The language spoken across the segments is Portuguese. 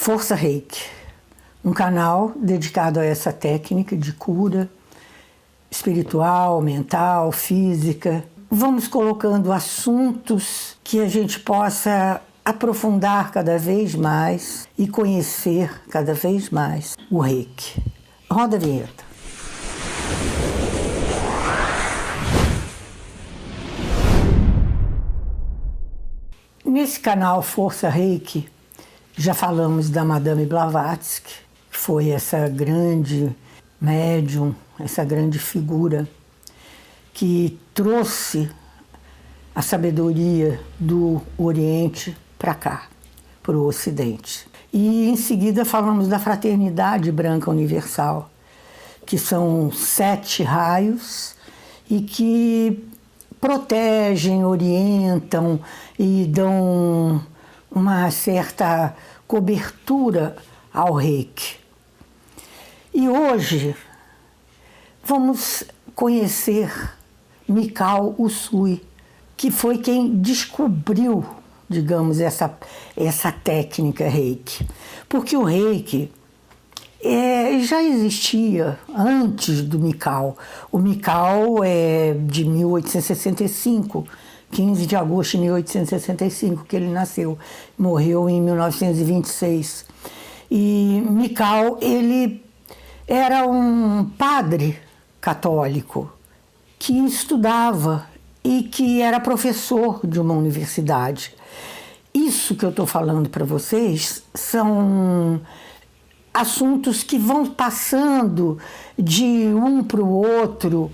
Força Reiki, um canal dedicado a essa técnica de cura espiritual, mental, física. Vamos colocando assuntos que a gente possa aprofundar cada vez mais e conhecer cada vez mais o Reiki. Roda a vinheta. Nesse canal Força Reiki, já falamos da Madame Blavatsky, que foi essa grande médium, essa grande figura que trouxe a sabedoria do Oriente para cá, para o Ocidente. E em seguida falamos da Fraternidade Branca Universal, que são 7 raios e que protegem, orientam e dão uma certa cobertura ao Reiki. E hoje vamos conhecer Mikao Usui, que foi quem descobriu, digamos, essa técnica Reiki. Porque o Reiki já existia antes do Mikao. O Mikao é de 1865, 15 de agosto de 1865 que ele nasceu, morreu em 1926. E Mikao, ele era um padre católico que estudava e que era professor de uma universidade. Isso que eu estou falando para vocês são assuntos que vão passando de um para o outro,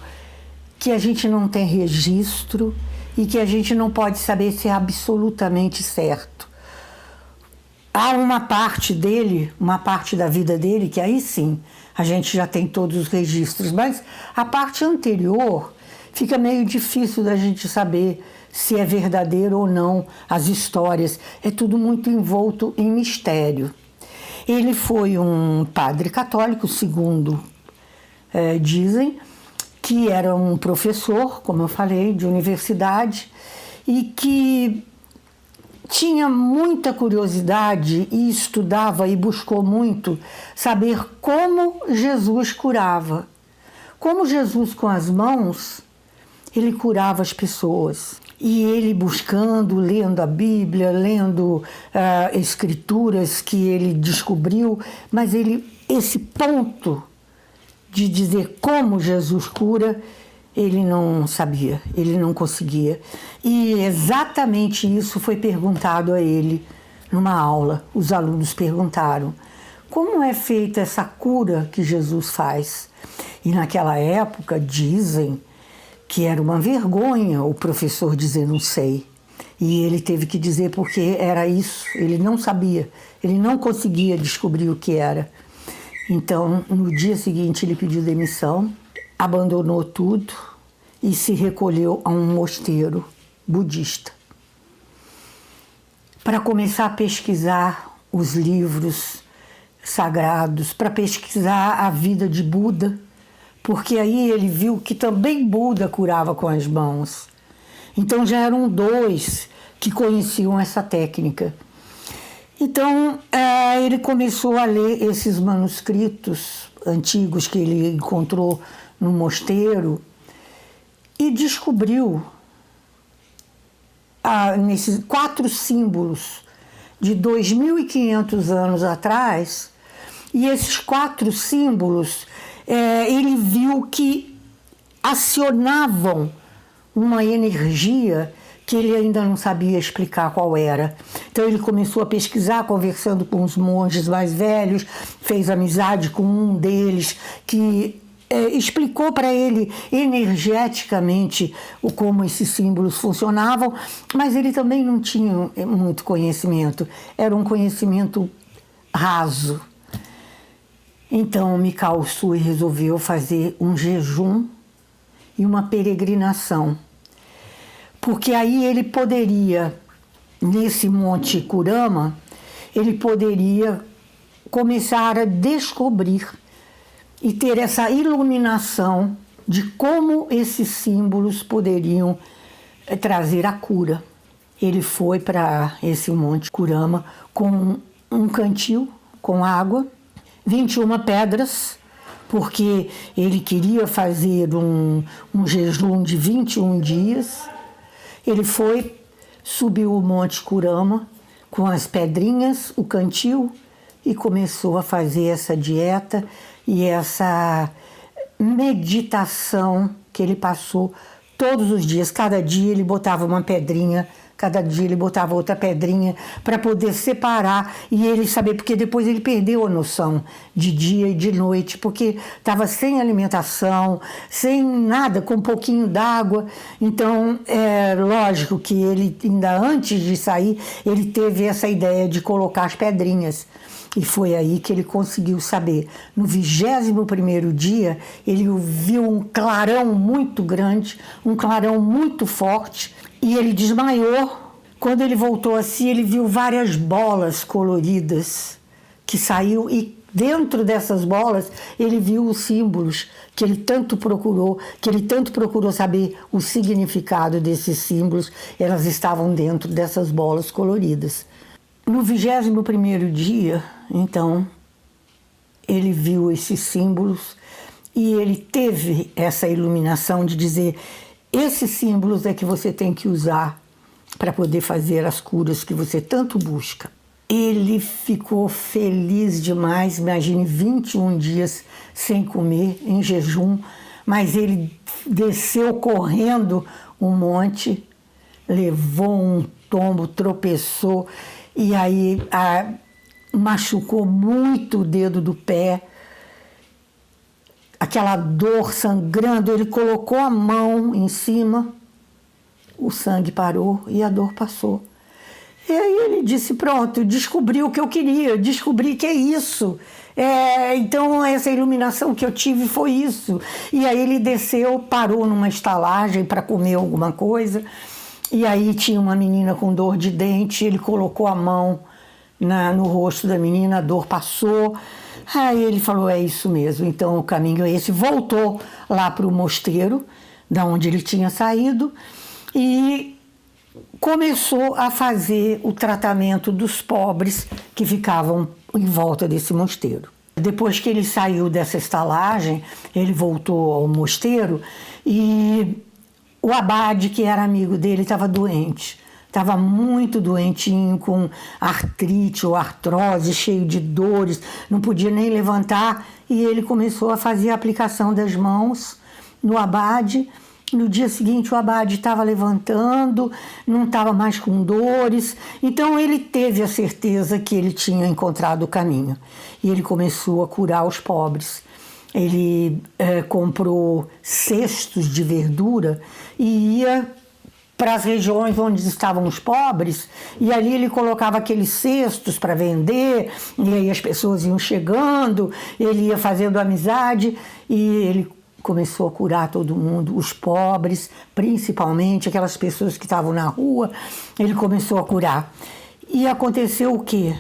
que a gente não tem registro e que a gente não pode saber se é absolutamente certo. Há uma parte dele, uma parte da vida dele, que aí sim a gente já tem todos os registros, mas a parte anterior fica meio difícil da gente saber se é verdadeiro ou não as histórias. É tudo muito envolto em mistério. Ele foi um padre católico, segundo dizem, que era um professor, como eu falei, de universidade, e que tinha muita curiosidade e estudava e buscou muito saber como Jesus curava. Como Jesus, com as mãos, ele curava as pessoas. E ele buscando, lendo a Bíblia, lendo escrituras que ele descobriu, mas esse ponto de dizer como Jesus cura, ele não sabia, ele não conseguia. E exatamente isso foi perguntado a ele numa aula. Os alunos perguntaram: como é feita essa cura que Jesus faz? E naquela época dizem que era uma vergonha o professor dizer não sei. E ele teve que dizer porque era isso, ele não sabia, ele não conseguia descobrir o que era. Então, no dia seguinte, ele pediu demissão, abandonou tudo e se recolheu a um mosteiro budista para começar a pesquisar os livros sagrados, para pesquisar a vida de Buda, porque aí ele viu que também Buda curava com as mãos. Então já eram 2 que conheciam essa técnica. Então ele começou a ler esses manuscritos antigos que ele encontrou no mosteiro e descobriu nesses 4 símbolos de 2.500 anos atrás, e esses 4 símbolos ele viu que acionavam uma energia que ele ainda não sabia explicar qual era. Então ele começou a pesquisar, conversando com os monges mais velhos, fez amizade com um deles que explicou para ele energeticamente como esses símbolos funcionavam, mas ele também não tinha muito conhecimento, era um conhecimento raso. Então Mikao Usui resolveu fazer um jejum e uma peregrinação, porque aí ele poderia, nesse Monte Kurama, ele poderia começar a descobrir e ter essa iluminação de como esses símbolos poderiam trazer a cura. Ele foi para esse Monte Kurama com um cantil com água, 21 pedras, porque ele queria fazer um jejum de 21 dias. Ele foi, subiu o Monte Kurama com as pedrinhas, o cantil, e começou a fazer essa dieta e essa meditação que ele passou todos os dias. Cada dia ele botava uma pedrinha, cada dia ele botava outra pedrinha para poder separar e ele saber, porque depois ele perdeu a noção de dia e de noite, porque estava sem alimentação, sem nada, com um pouquinho d'água. Então, é lógico que ele, ainda antes de sair, ele teve essa ideia de colocar as pedrinhas. E foi aí que ele conseguiu saber. No 21º dia, ele viu um clarão muito grande, um clarão muito forte, e ele desmaiou. Quando ele voltou assim, ele viu várias bolas coloridas que saiu, e dentro dessas bolas ele viu os símbolos que ele tanto procurou saber o significado desses símbolos. Elas estavam dentro dessas bolas coloridas. No 21º dia, então, ele viu esses símbolos e ele teve essa iluminação de dizer: esses símbolos é que você tem que usar para poder fazer as curas que você tanto busca. Ele ficou feliz demais, imagine 21 dias sem comer, em jejum, mas ele desceu correndo um monte, levou um tombo, tropeçou, e aí machucou muito o dedo do pé, aquela dor sangrando. Ele colocou a mão em cima, o sangue parou e a dor passou. E aí ele disse: pronto, descobri o que eu queria, descobri que é isso. Então essa iluminação que eu tive foi isso. E aí ele desceu, parou numa estalagem para comer alguma coisa. E aí tinha uma menina com dor de dente, ele colocou a mão no rosto da menina, a dor passou. Aí ele falou: é isso mesmo, então o caminho é esse. Voltou lá para o mosteiro, da onde ele tinha saído, e começou a fazer o tratamento dos pobres que ficavam em volta desse mosteiro. Depois que ele saiu dessa estalagem, ele voltou ao mosteiro e o abade, que era amigo dele, estava doente. Estava muito doentinho, com artrite ou artrose, cheio de dores, não podia nem levantar. E ele começou a fazer a aplicação das mãos no abade. No dia seguinte, o abade estava levantando, não estava mais com dores. Então, ele teve a certeza que ele tinha encontrado o caminho. E ele começou a curar os pobres. Ele comprou cestos de verdura e ia para as regiões onde estavam os pobres, e ali ele colocava aqueles cestos para vender, e aí as pessoas iam chegando, ele ia fazendo amizade, e ele começou a curar todo mundo, os pobres, principalmente aquelas pessoas que estavam na rua, ele começou a curar. E aconteceu o quê?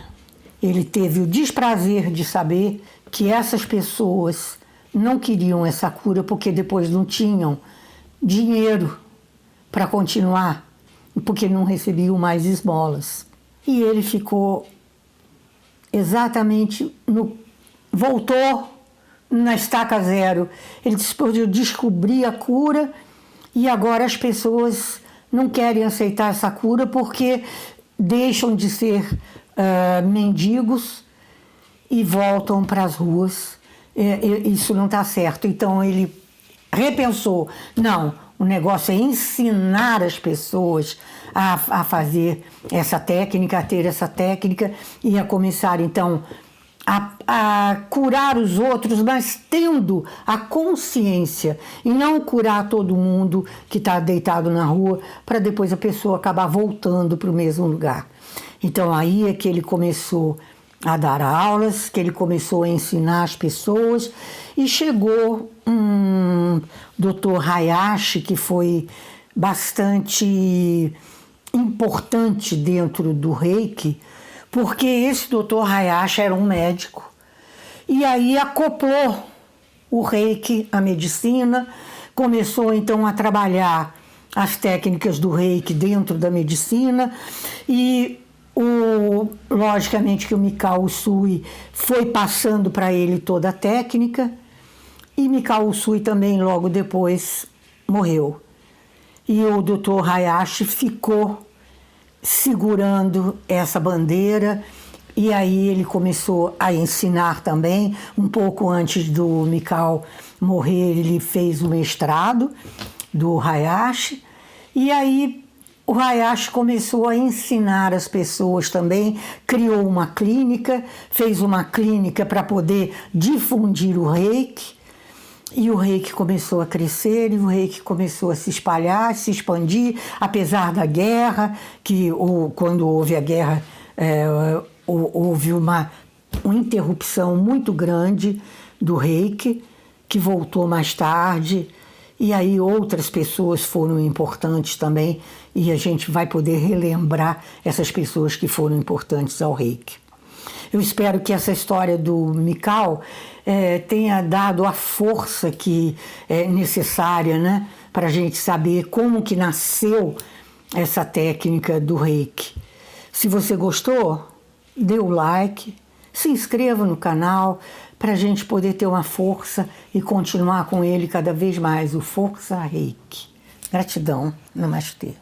Ele teve o desprazer de saber que essas pessoas não queriam essa cura porque depois não tinham dinheiro para continuar, porque não recebiam mais esmolas. E ele ficou exatamente voltou na estaca zero. Ele disse: eu descobri a cura e agora as pessoas não querem aceitar essa cura porque deixam de ser mendigos e voltam para as ruas. Isso não está certo. Então ele repensou: não, o negócio é ensinar as pessoas a fazer essa técnica, a ter essa técnica, e a começar então a curar os outros, mas tendo a consciência, e não curar todo mundo que está deitado na rua, para depois a pessoa acabar voltando para o mesmo lugar. Então aí é que ele começou a dar aulas, que ele começou a ensinar as pessoas, e chegou um Dr. Hayashi, que foi bastante importante dentro do Reiki, porque esse Dr. Hayashi era um médico, e aí acoplou o Reiki à medicina, começou então a trabalhar as técnicas do Reiki dentro da medicina, e Logicamente que o Mikao Usui foi passando para ele toda a técnica, e Mikao Usui também logo depois morreu. E o Dr. Hayashi ficou segurando essa bandeira, e aí ele começou a ensinar também. Um pouco antes do Mikao morrer, ele fez o mestrado do Hayashi, e aí o Hayashi começou a ensinar as pessoas também, criou uma clínica, fez uma clínica para poder difundir o Reiki, e o Reiki começou a crescer, e o Reiki começou a se espalhar, se expandir, apesar da guerra, quando houve a guerra, houve uma interrupção muito grande do Reiki, que voltou mais tarde, e aí outras pessoas foram importantes também, e a gente vai poder relembrar essas pessoas que foram importantes ao Reiki. Eu espero que essa história do Mikao tenha dado a força que é necessária, né, para a gente saber como que nasceu essa técnica do Reiki. Se você gostou, dê o like, se inscreva no canal para a gente poder ter uma força e continuar com ele cada vez mais, o Força Reiki. Gratidão. Namastê.